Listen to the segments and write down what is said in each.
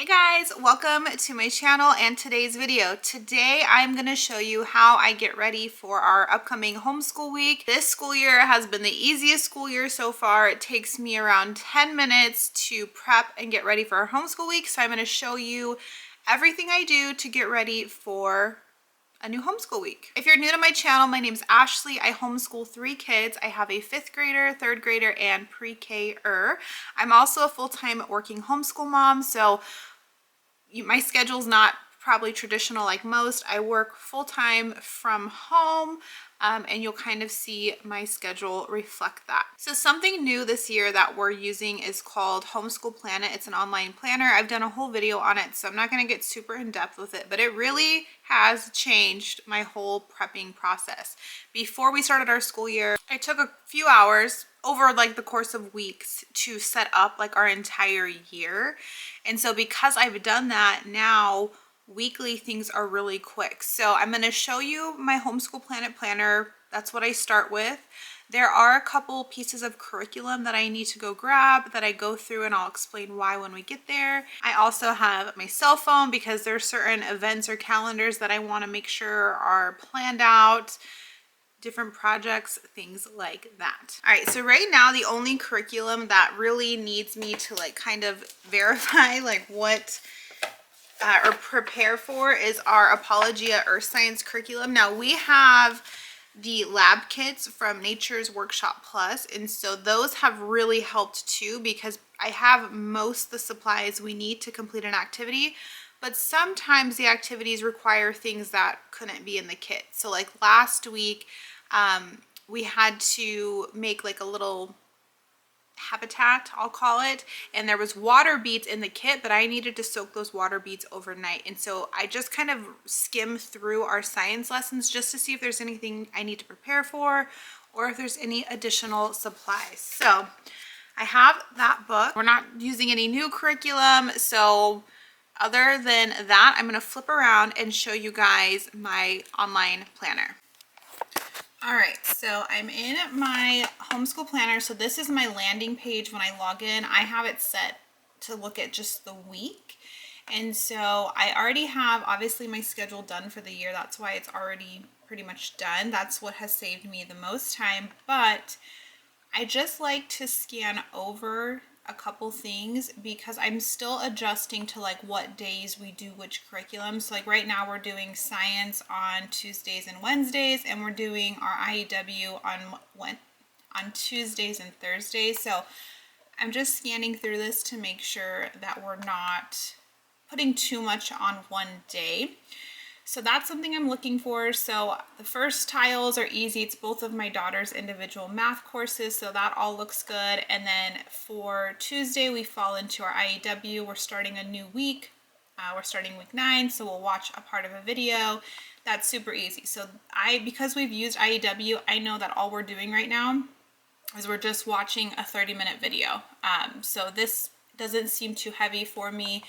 Hey guys, welcome to my channel and today's video. Today I'm going to show you how I get ready for our upcoming homeschool week. This school year has been the easiest school year so far. It takes me around 10 minutes to prep and get ready for our homeschool week. So I'm going to show you everything I do to get ready for a new homeschool week. If you're new to my channel, my name's Ashley. I homeschool 3 kids. I have a 5th grader, 3rd grader, and pre-K-er. I'm also a full-time working homeschool mom, so my schedule's not probably traditional like most. I work full-time from home, and you'll kind of see my schedule reflect that. So something new this year that we're using is called Homeschool Planet. It's an online planner. I've done a whole video on it, so I'm not going to get super in depth with it, but it really has changed my whole prepping process. Before we started our school year, I took a few hours over like the course of weeks to set up like our entire year. And so because I've done that now, weekly things are really quick. So I'm going to show you my Homeschool Planet planner. That's what I start with. There are a couple pieces of curriculum that I need to go grab that I go through, and I'll explain why when we get there. I also have my cell phone because there are certain events or calendars that I want to make sure are planned out, different projects, things like that. All right, so right now the only curriculum that really needs me to like kind of verify like what or prepare for is our Apologia Earth Science curriculum. Now we have the lab kits from Nature's Workshop Plus, and so those have really helped too because I have most of the supplies we need to complete an activity, but sometimes the activities require things that couldn't be in the kit. So like last week we had to make like a little habitat, I'll call it, and there was water beads in the kit, but I needed to soak those water beads overnight. And so I just kind of skimmed through our science lessons just to see if there's anything I need to prepare for or if there's any additional supplies. So I have that book. We're not using any new curriculum, so other than that, I'm going to flip around and show you guys my online planner. All right, so I'm in my homeschool planner. So this is my landing page when I log in. I have it set to look at just the week. And so I already have obviously my schedule done for the year. That's why it's already pretty much done. That's what has saved me the most time. But I just like to scan over a couple things because I'm still adjusting to like what days we do which curriculum. So like right now we're doing science on Tuesdays and Wednesdays, and we're doing our IEW on Tuesdays and Thursdays. So I'm just scanning through this to make sure that we're not putting too much on one day. So that's something I'm looking for. So the first tiles are easy. It's both of my daughter's individual math courses, so that all looks good. And then for Tuesday, we fall into our IEW. We're starting a new week. We're starting week 9, so we'll watch a part of a video. That's super easy. So because we've used IEW, I know that all we're doing right now is we're just watching a 30-minute video. So this doesn't seem too heavy for me.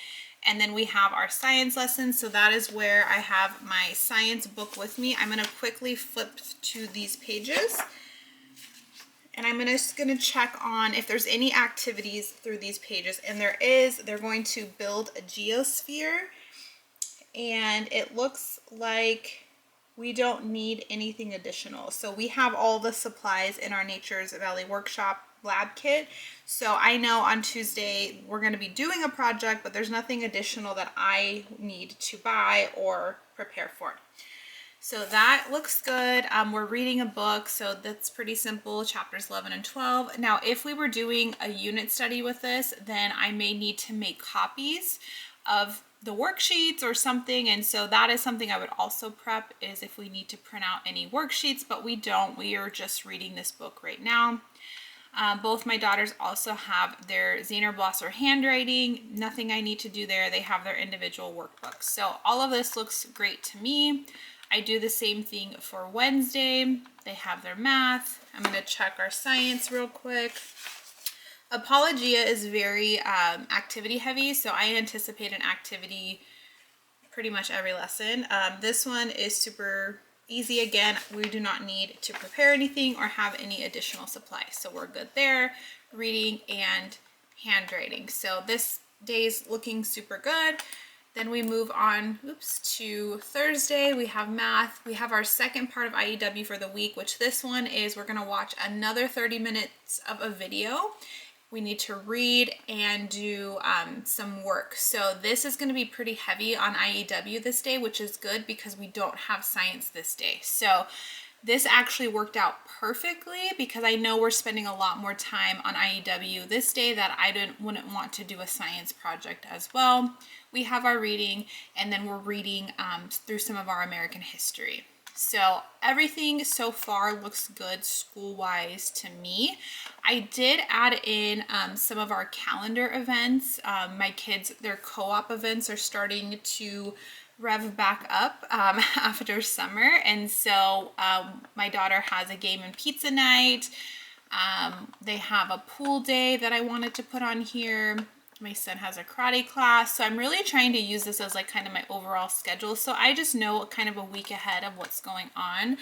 And then we have our science lessons. So that is where I have my science book with me. I'm going to quickly flip to these pages. And I'm just going to check on if there's any activities through these pages. And there is. They're going to build a geosphere. And it looks like we don't need anything additional. So we have all the supplies in our Nature's Valley Workshop lab kit. So I know on Tuesday we're going to be doing a project, but there's nothing additional that I need to buy or prepare for. So that looks good. We're reading a book, so that's pretty simple, chapters 11 and 12. Now, if we were doing a unit study with this, then I may need to make copies of the worksheets or something, and so that is something I would also prep, is if we need to print out any worksheets, but we don't. We are just reading this book right now. Both my daughters also have their Zehner-Blosser handwriting. Nothing I need to do there. They have their individual workbooks. So all of this looks great to me. I do the same thing for Wednesday. They have their math. I'm going to check our science real quick. Apologia is very activity heavy, so I anticipate an activity pretty much every lesson. This one is super easy. Again, we do not need to prepare anything or have any additional supplies, so we're good there. Reading and handwriting. So this days looking super good. Then we move on, to Thursday. We have math. We have our second part of IEW for the week, which this one is we're gonna watch another 30 minutes of a video. We need to read and do some work. So this is gonna be pretty heavy on IEW this day, which is good because we don't have science this day. So this actually worked out perfectly because I know we're spending a lot more time on IEW this day that I wouldn't want to do a science project as well. We have our reading, and then we're reading through some of our American history. So everything so far looks good school-wise to me. I did add in some of our calendar events. My kids, their co-op events are starting to rev back up after summer, and so my daughter has a game and pizza night. They have a pool day that I wanted to put on here. My son has a karate class, so I'm really trying to use this as like kind of my overall schedule, so I just know kind of a week ahead of what's going on.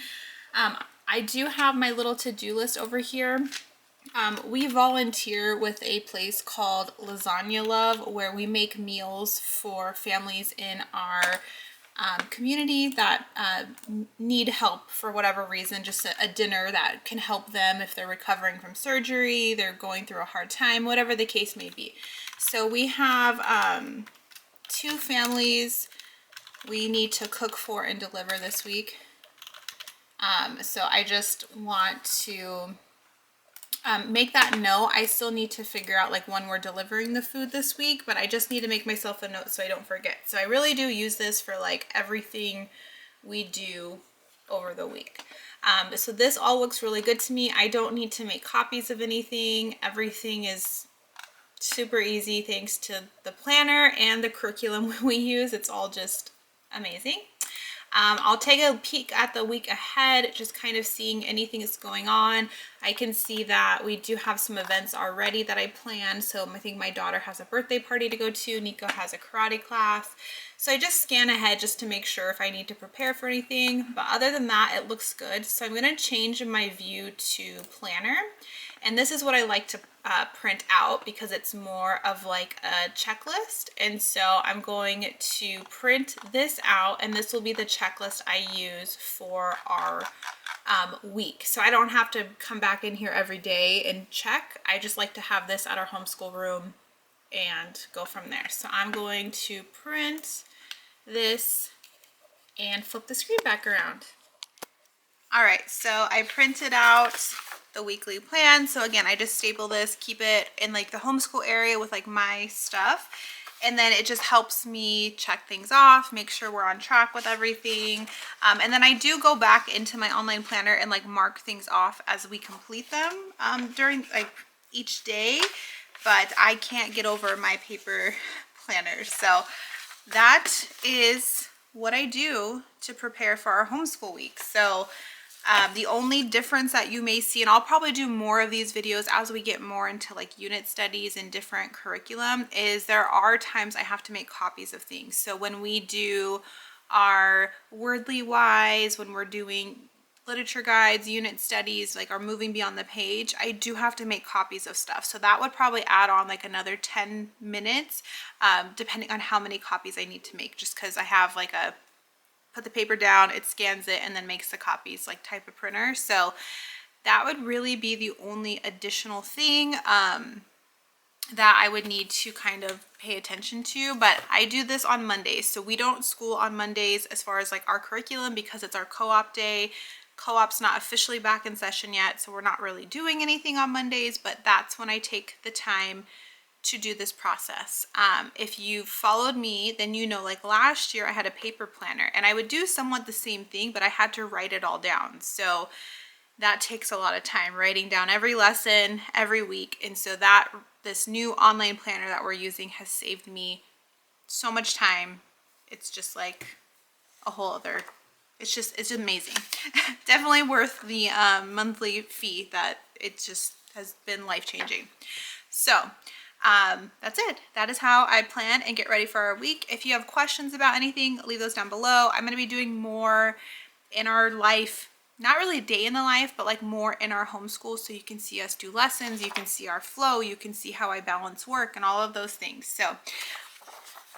I do have my little to-do list over here. We volunteer with a place called Lasagna Love, where we make meals for families in our community that need help for whatever reason, just a dinner that can help them if they're recovering from surgery, they're going through a hard time, whatever the case may be. So we have 2 families we need to cook for and deliver this week. So I just want to make that note. I still need to figure out like when we're delivering the food this week, but I just need to make myself a note so I don't forget. So I really do use this for like everything we do over the week. So this all looks really good to me. I don't need to make copies of anything. Everything is super easy thanks to the planner and the curriculum we use. It's all just amazing. I'll take a peek at the week ahead, just kind of seeing anything that's going on. I can see that we do have some events already that I planned. So I think my daughter has a birthday party to go to. Nico has a karate class. So I just scan ahead just to make sure if I need to prepare for anything. But other than that, it looks good. So I'm going to change my view to planner. And this is what I like to print out because it's more of like a checklist. And so I'm going to print this out, and this will be the checklist I use for our week. So I don't have to come back in here every day and check. I just like to have this at our homeschool room and go from there. So I'm going to print this and flip the screen back around. All right, so I printed out the weekly plan. So again, I just staple this, keep it in like the homeschool area with like my stuff. And then it just helps me check things off, make sure we're on track with everything. And then I do go back into my online planner and like mark things off as we complete them during like each day, but I can't get over my paper planner. So that is what I do to prepare for our homeschool week. So the only difference that you may see, and I'll probably do more of these videos as we get more into like unit studies and different curriculum, is there are times I have to make copies of things. So when we do our Wordly Wise, when we're doing literature guides, unit studies, like our moving beyond the page, I do have to make copies of stuff. So that would probably add on like another 10 minutes, depending on how many copies I need to make, just because I have like a put the paper down, it scans it, and then makes the copies like type of printer. So that would really be the only additional thing that I would need to kind of pay attention to. But I do this on Mondays. So we don't school on Mondays as far as like our curriculum because it's our co-op day. Co-op's not officially back in session yet, so we're not really doing anything on Mondays, but that's when I take the time to do this process. If you followed me, then you know like last year I had a paper planner and I would do somewhat the same thing, but I had to write it all down. So that takes a lot of time, writing down every lesson every week. And so that this new online planner that we're using has saved me so much time. It's just like a whole other, it's amazing. Definitely worth the monthly fee. That it just has been life-changing. So that's it. That is how I plan and get ready for our week. If you have questions about anything, leave those down below. I'm going to be doing more in our life not really day in the life, but like more in our homeschool, so you can see us do lessons, you can see our flow, you can see how I balance work and all of those things. So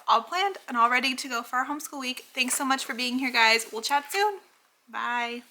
all planned and all ready to go for our homeschool week. Thanks so much for being here, guys. We'll chat soon. Bye.